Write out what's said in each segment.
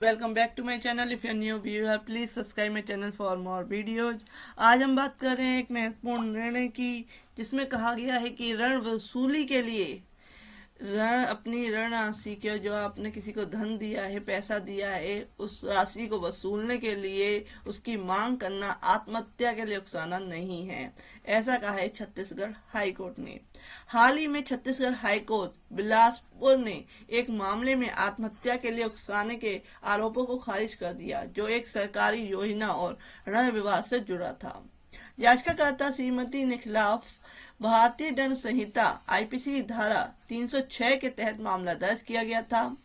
Welcome back to my channel. If you new viewer please subscribe my channel for more videos. आज हम बात कर रहे हैं एक महत्वपूर्ण निर्णय की, जिसमें कहा गया है कि ऋण वसूली के लिए अपनी ऋण राशि के, जो आपने किसी को धन दिया है, पैसा दिया है, उस राशि को वसूलने के लिए उसकी मांग करना आत्महत्या के लिए उकसाना नहीं है। ऐसा कहा है छत्तीसगढ़ हाई कोर्ट ने। हाल ही में छत्तीसगढ़ हाई कोर्ट बिलासपुर ने एक मामले में आत्महत्या के लिए उकसाने के आरोपों को खारिज कर दिया, जो एक सरकारी योजना और ऋण विवाद से जुड़ा था। याचिकाकर्ता श्रीमती ने खिलाफ भारतीय दंड संहिता आईपीसी धारा 306 के तहत मामला दर्ज किया गया था।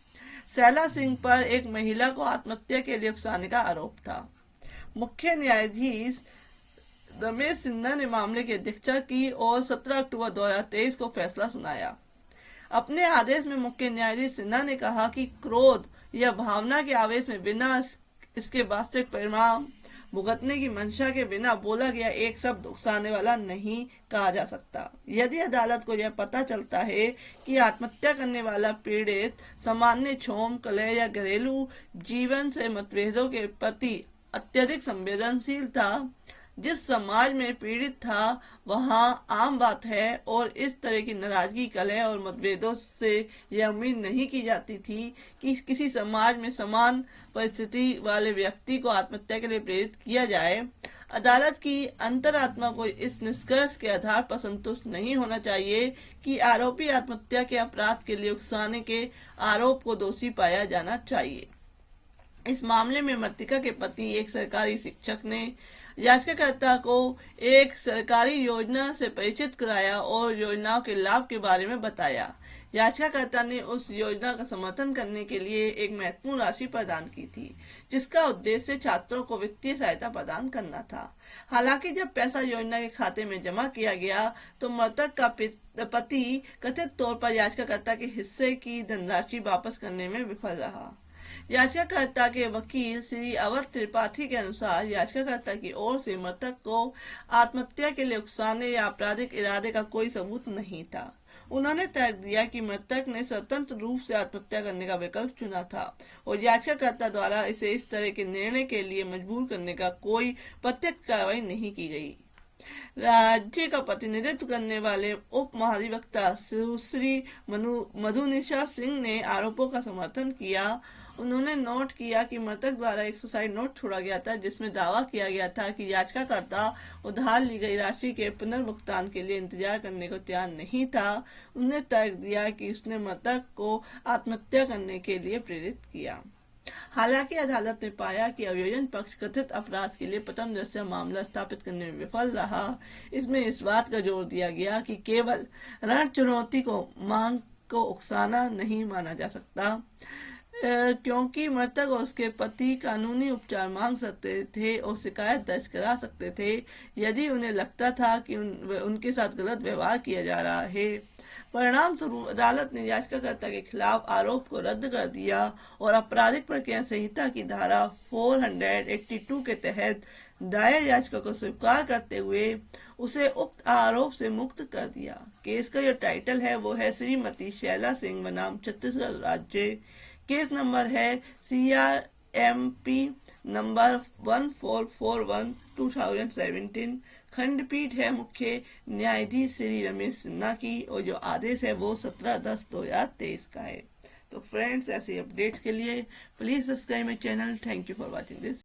शैला सिंह पर एक महिला को आत्महत्या के लिए उकसाने का आरोप था। मुख्य न्यायाधीश रमेश सिन्हा ने मामले की अध्यक्षता की और 17 अक्टूबर 2023 को फैसला सुनाया। अपने आदेश में मुख्य न्यायाधीश सिन्हा ने कहा कि क्रोध या भावना के आवेश में बिना इसके वास्तविक परिणाम भुगतने की मंशा के बिना बोला गया एक शब्द उकसाने वाला नहीं कहा जा सकता। यदि अदालत को यह पता चलता है कि आत्महत्या करने वाला पीड़ित सामान्य क्षोभ, कलह या घरेलू जीवन से मतभेदों के प्रति अत्यधिक संवेदनशील था, जिस समाज में पीड़ित था वहां आम बात है, और इस तरह की नाराजगी, कलह और मतभेदों से यह उम्मीद नहीं की जाती थी कि किसी समाज में समान परिस्थिति वाले व्यक्ति को आत्महत्या के लिए प्रेरित किया जाए, अदालत की अंतरात्मा को इस निष्कर्ष के आधार पर संतुष्ट नहीं होना चाहिए कि आरोपी आत्महत्या के अपराध के लिए उकसाने के आरोप को दोषी पाया जाना चाहिए। इस मामले में मृतका के पति, एक सरकारी शिक्षक, ने याचिकाकर्ता को एक सरकारी योजना से परिचित कराया और योजनाओं के लाभ के बारे में बताया। याचिकाकर्ता ने उस योजना का समर्थन करने के लिए एक महत्वपूर्ण राशि प्रदान की थी, जिसका उद्देश्य छात्रों को वित्तीय सहायता प्रदान करना था। हालांकि जब पैसा योजना के खाते में जमा किया गया तो मृतक का पति कथित तौर पर याचिकाकर्ता के हिस्से की धनराशि वापस करने में विफल रहा। याचिकाकर्ता के वकील श्री अवध त्रिपाठी के अनुसार याचिकाकर्ता की ओर से मृतक को आत्महत्या के लिए उकसाने या आपराधिक इरादे का कोई सबूत नहीं था। उन्होंने तर्क दिया कि मृतक ने स्वतंत्र रूप से आत्महत्या करने का विकल्प चुना था और याचिकाकर्ता द्वारा इसे इस तरह के निर्णय के लिए मजबूर करने का कोई प्रत्यक्ष कार्रवाई नहीं की गई। राज्य का प्रतिनिधित्व करने वाले उप महाधिवक्ता सुश्री मधुनिशा सिंह ने आरोपों का समर्थन किया। उन्होंने नोट किया कि मृतक द्वारा एक सुसाइड नोट छोड़ा गया था, जिसमें दावा किया गया था कि याचिकाकर्ता उधार ली गई राशि के पुनर्भुगतान के लिए इंतजार करने को तैयार नहीं था। उन्होंने तर्क दिया कि उसने मृतक को आत्महत्या करने के लिए प्रेरित किया। हालांकि अदालत ने पाया कि अभियोजन पक्ष कथित अपराध के लिए प्रथम दृष्टया मामला स्थापित करने में विफल रहा। इसमें इस बात का जोर दिया गया कि केवल ऋण चुनौती को मांग को उकसाना नहीं माना जा सकता, क्योंकि मृतक और उसके पति कानूनी उपचार मांग सकते थे और शिकायत दर्ज करा सकते थे यदि उन्हें लगता था कि उनके साथ गलत व्यवहार किया जा रहा है। परिणाम स्वरूप अदालत ने याचिकाकर्ता के खिलाफ आरोप को रद्द कर दिया और आपराधिक प्रक्रिया संहिता की धारा 482 के तहत दायर याचिका को स्वीकार करते हुए उसे उक्त आरोप से मुक्त कर दिया। केस का जो टाइटल है वो है श्रीमती शैला सिंह बनाम छत्तीसगढ़ राज्य। केस नंबर है CRMP नंबर 1441/2017। खंडपीठ है मुख्य न्यायाधीश श्री रमेश सिन्हा की, और जो आदेश है वो 17/10/2023 का है। तो फ्रेंड्स, ऐसे अपडेट्स के लिए please subscribe my channel. Thank you for watching this.